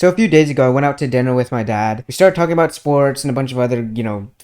So a few days ago, I went out to dinner with my dad. We started talking about sports and a bunch of other,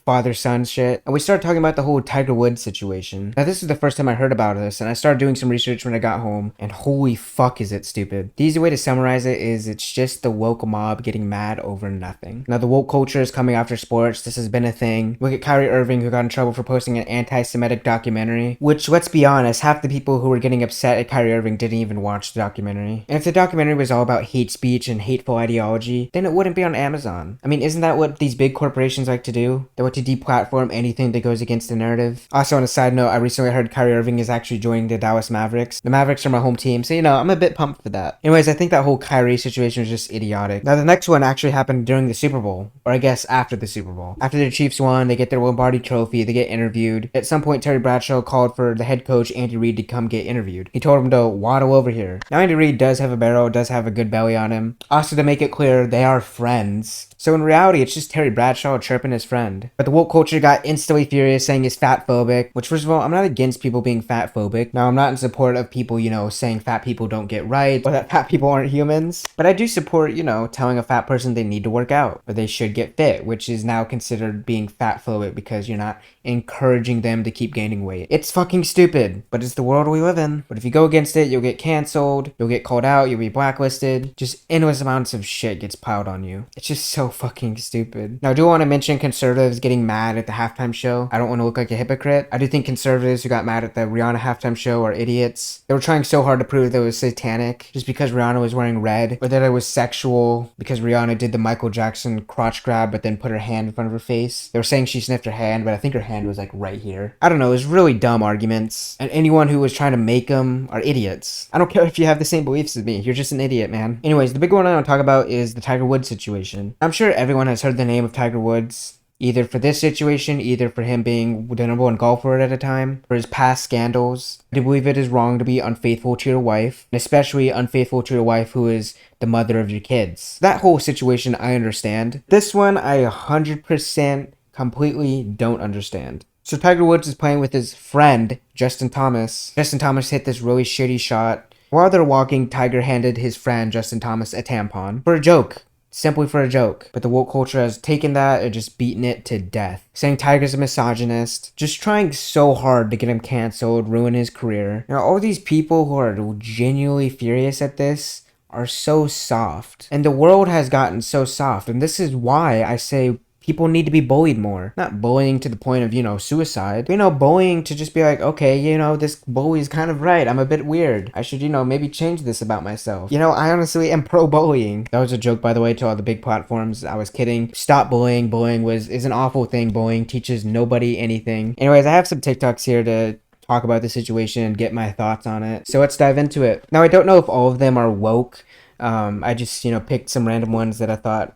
father-son shit. And we started talking about the whole Tiger Woods situation. Now, this is the first time I heard about this, and I started doing some research when I got home, and holy fuck is it stupid. The easy way to summarize it is it's just the woke mob getting mad over nothing. Now, the woke culture is coming after sports. This has been a thing. Look at Kyrie Irving, who got in trouble for posting an anti-Semitic documentary, which, let's be honest, half the people who were getting upset at Kyrie Irving didn't even watch the documentary. And if the documentary was all about hate speech and hateful ideology, then it wouldn't be on Amazon. I mean, isn't that what these big corporations like to do? They want to deplatform anything that goes against the narrative. Also, on a side note, I recently heard Kyrie Irving is actually joining the Dallas Mavericks. The Mavericks are my home team, so I'm a bit pumped for that. Anyways, I think that whole Kyrie situation was just idiotic. Now, the next one actually happened during the Super Bowl, or I guess after the Super Bowl. After the Chiefs won, they get their Lombardi trophy, they get interviewed. At some point, Terry Bradshaw called for the head coach, Andy Reid, to come get interviewed. He told him to waddle over here. Now, Andy Reid does have a barrel, does have a good belly on him. Also, to make it clear, they are friends. So in reality, it's just Terry Bradshaw chirping his friend. But the woke culture got instantly furious, saying he's fat phobic, which, first of all, I'm not against people being fat phobic. Now, I'm not in support of people, saying fat people don't get right, or that fat people aren't humans. But I do support, telling a fat person they need to work out, or they should get fit, which is now considered being fat phobic because you're not encouraging them to keep gaining weight. It's fucking stupid, but it's the world we live in. But if you go against it, you'll get canceled, you'll get called out, you'll be blacklisted. Just endless amounts of shit gets piled on you. It's just so fucking stupid. Now, I do want to mention conservatives getting mad at the halftime show. I don't want to look like a hypocrite. I do think conservatives who got mad at the Rihanna halftime show are idiots. They were trying so hard to prove that it was satanic just because Rihanna was wearing red, or that it was sexual because Rihanna did the Michael Jackson crotch grab but then put her hand in front of her face. They were saying she sniffed her hand, but I think her hand was like right here. I don't know, it was really dumb arguments, and anyone who was trying to make them are idiots. I don't care if you have the same beliefs as me, you're just an idiot, man. Anyways, the big one I want to talk about is the Tiger Woods situation. I'm sure everyone has heard the name of Tiger Woods, either for this situation, either for him being the number one golfer at a time, for his past scandals. I do believe it is wrong to be unfaithful to your wife, and especially unfaithful to your wife who is the mother of your kids. That whole situation I understand. This one I 100% completely don't understand. So Tiger Woods is playing with his friend, Justin Thomas. Justin Thomas hit this really shitty shot. While they're walking, Tiger handed his friend, Justin Thomas, a tampon. For a joke. Simply for a joke. But the woke culture has taken that and just beaten it to death. Saying Tiger's a misogynist. Just trying so hard to get him canceled, ruin his career. Now, all these people who are genuinely furious at this are so soft. And the world has gotten so soft. And this is why I say people need to be bullied more. Not bullying to the point of, suicide. But, bullying to just be like, okay, this bully's kind of right. I'm a bit weird. I should, maybe change this about myself. I honestly am pro-bullying. That was a joke, by the way, to all the big platforms. I was kidding. Stop bullying. Bullying is an awful thing. Bullying teaches nobody anything. Anyways, I have some TikToks here to talk about the situation and get my thoughts on it. So let's dive into it. Now, I don't know if all of them are woke. I just, picked some random ones that I thought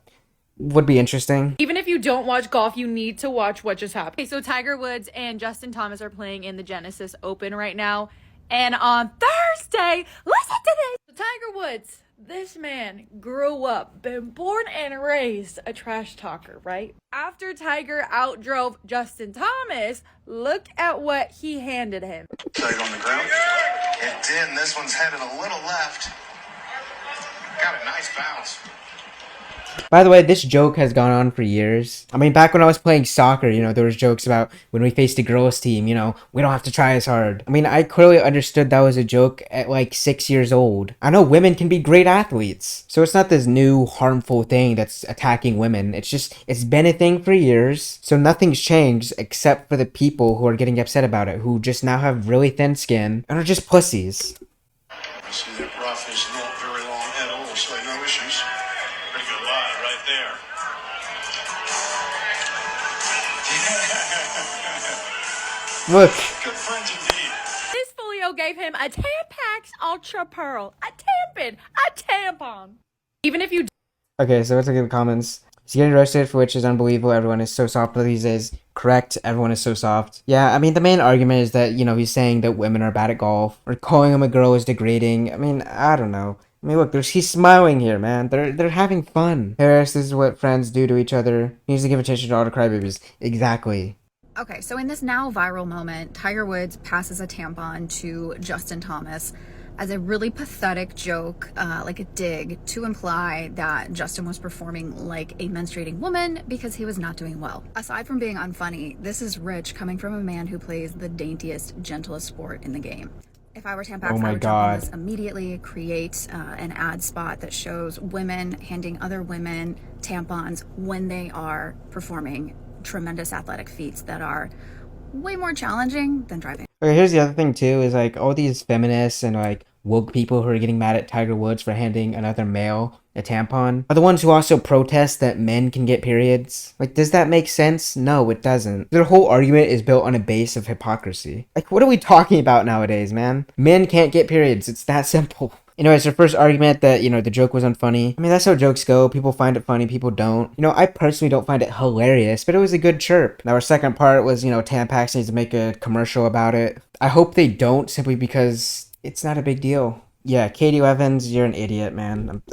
would be interesting. Even if you don't watch golf, you need to watch what just happened. Okay, so Tiger Woods and Justin Thomas are playing in the Genesis Open right now. And on Thursday, listen to this. So Tiger Woods, this man grew up, been born and raised a trash talker, right? After Tiger outdrove Justin Thomas, look at what he handed him. Tight on the ground. It's in. This one's headed a little left. Got a nice bounce. By the way, this joke has gone on for years. I mean, back when I was playing soccer, there was jokes about when we faced a girls team, we don't have to try as hard. I mean, I clearly understood that was a joke at like 6 years old. I know women can be great athletes. So it's not this new harmful thing that's attacking women. It's been a thing for years. So nothing's changed except for the people who are getting upset about it, who just now have really thin skin and are just pussies. I see that rough is not very long at all, so no issues. Pretty good lie right there. Look. Good friends indeed. This folio gave him a Tampax Ultra Pearl, a tampon. Even if you Okay, so let's look at the comments. He's getting roasted, for which is unbelievable. Everyone is so soft these days. Correct, everyone is so soft. Yeah, I mean, the main argument is that, he's saying that women are bad at golf, or calling him a girl is degrading. I mean, I don't know. I mean, look, he's smiling here, man. They're having fun. Harris, this is what friends do to each other. He needs to give attention to all the crybabies. Exactly. Okay, so in this now viral moment, Tiger Woods passes a tampon to Justin Thomas. as a really pathetic joke, like a dig to imply that Justin was performing like a menstruating woman because he was not doing well. Aside from being unfunny, this is rich coming from a man who plays the daintiest, gentlest sport in the game. If I were Tampax, Oh my I would jump on God. this immediately, create an ad spot that shows women handing other women tampons when they are performing tremendous athletic feats that are way more challenging than driving. Okay, here's the other thing too, is like all these feminists and like woke people who are getting mad at Tiger Woods for handing another male a tampon are the ones who also protest that men can get periods. Like, does that make sense? No, it doesn't. Their whole argument is built on a base of hypocrisy. Like, what are we talking about nowadays, man? Men can't get periods. It's that simple. Anyways, their first argument that, the joke was unfunny. I mean, that's how jokes go. People find it funny, people don't. I personally don't find it hilarious, but it was a good chirp. Now, our second part was, Tampax needs to make a commercial about it. I hope they don't, simply because it's not a big deal. Yeah, Katie Evans, you're an idiot, man.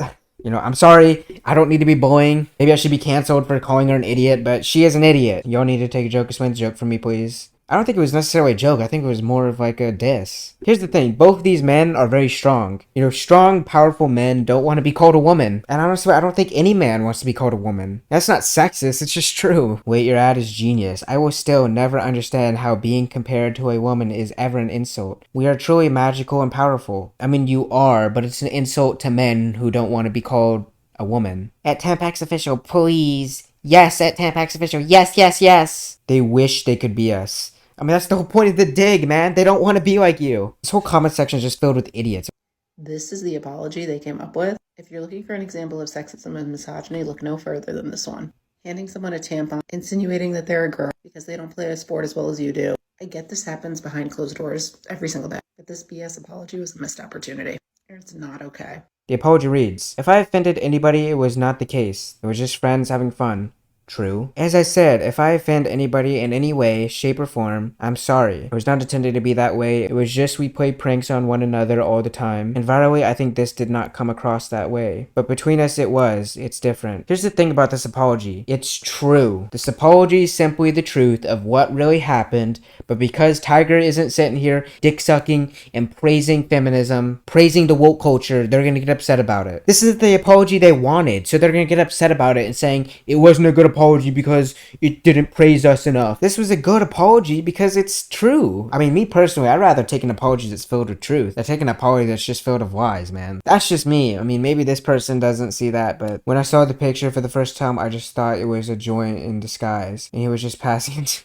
I'm sorry. I don't need to be bullying. Maybe I should be canceled for calling her an idiot, but she is an idiot. Y'all need to take a joke, explain the joke from me, please. I don't think it was necessarily a joke. I think it was more of like a diss. Here's the thing. Both these men are very strong. Strong, powerful men don't want to be called a woman. And honestly, I don't think any man wants to be called a woman. That's not sexist. It's just true. Wait, your ad is genius. I will still never understand how being compared to a woman is ever an insult. We are truly magical and powerful. I mean, you are, but it's an insult to men who don't want to be called a woman. At Tampax Official, please. Yes, at Tampax Official. Yes, yes, yes. They wish they could be us. I mean, that's the whole point of the dig, man. They don't want to be like you. This whole comment section is just filled with idiots. This is the apology they came up with. If you're looking for an example of sexism and misogyny, look no further than this one. Handing someone a tampon, insinuating that they're a girl because they don't play a sport as well as you do. I get this happens behind closed doors every single day, but this BS apology was a missed opportunity. It's not okay. The apology reads, if I offended anybody, it was not the case. It was just friends having fun. True. As I said, if I offend anybody in any way, shape, or form, I'm sorry. It was not intended to be that way. It was just we play pranks on one another all the time. And virally, I think this did not come across that way. But between us, it was. It's different. Here's the thing about this apology. It's true. This apology is simply the truth of what really happened. But because Tiger isn't sitting here dick-sucking and praising feminism, praising the woke culture, they're gonna get upset about it. This is the apology they wanted, so they're gonna get upset about it and saying it wasn't a good apology because it didn't praise us enough. This was a good apology because it's true. I mean, me personally, I'd rather take an apology that's filled with truth than take an apology that's just filled with lies, man. That's just me. I mean, maybe this person doesn't see that, but when I saw the picture for the first time, I just thought it was a joint in disguise, and he was just passing it.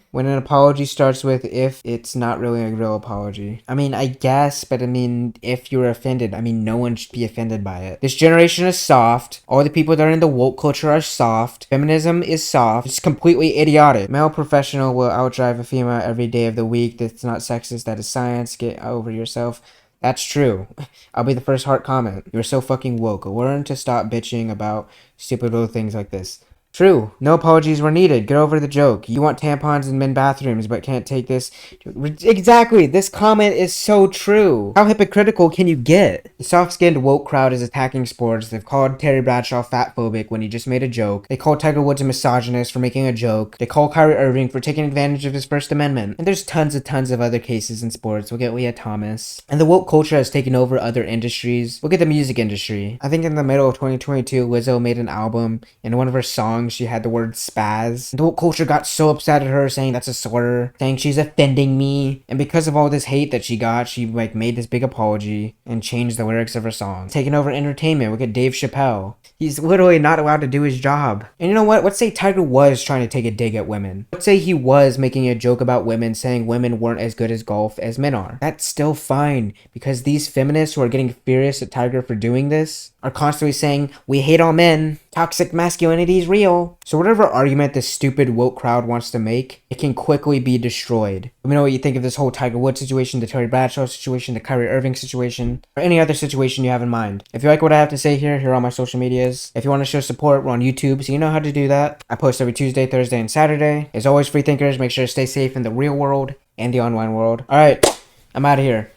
When an apology starts with if, it's not really a real apology. I mean, I guess, but I mean, if you're offended, I mean, no one should be offended by it. This generation is soft. All the people that are in the woke culture are soft. Feminism is soft. It's completely idiotic. Male professional will outdrive a female every day of the week. That's not sexist. That is science. Get over yourself. That's true. I'll be the first heart comment. You're so fucking woke. Learn to stop bitching about stupid little things like this. True. No apologies were needed. Get over the joke. You want tampons in men bathrooms, but can't take this. Exactly. This comment is so true. How hypocritical can you get? The soft-skinned woke crowd is attacking sports. They've called Terry Bradshaw fatphobic when he just made a joke. They called Tiger Woods a misogynist for making a joke. They call Kyrie Irving for taking advantage of his First Amendment. And there's tons of other cases in sports. Look at Leah Thomas. And the woke culture has taken over other industries. Look at the music industry. I think in the middle of 2022, Lizzo made an album, and one of her songs, she had the word spaz. The whole culture got so upset at her, saying that's a slur, saying she's offending me. And because of all this hate that she got, she made this big apology and changed the lyrics of her song. Taking over entertainment. Look at Dave Chappelle. He's literally not allowed to do his job. And you know what? Let's say Tiger was trying to take a dig at women. Let's say he was making a joke about women, saying women weren't as good as golf as men are. That's still fine, because these feminists who are getting furious at Tiger for doing this are constantly saying, we hate all men. Toxic masculinity is real. So whatever argument this stupid woke crowd wants to make, it can quickly be destroyed. Let me know what you think of this whole Tiger Woods situation, the Terry Bradshaw situation, the Kyrie Irving situation, or any other situation you have in mind. If you like what I have to say here are all my social medias. If you want to show support, we're on YouTube, so you know how to do that. I post every Tuesday, Thursday, and Saturday. As always, free thinkers, make sure to stay safe in the real world and the online world. Alright, I'm out of here.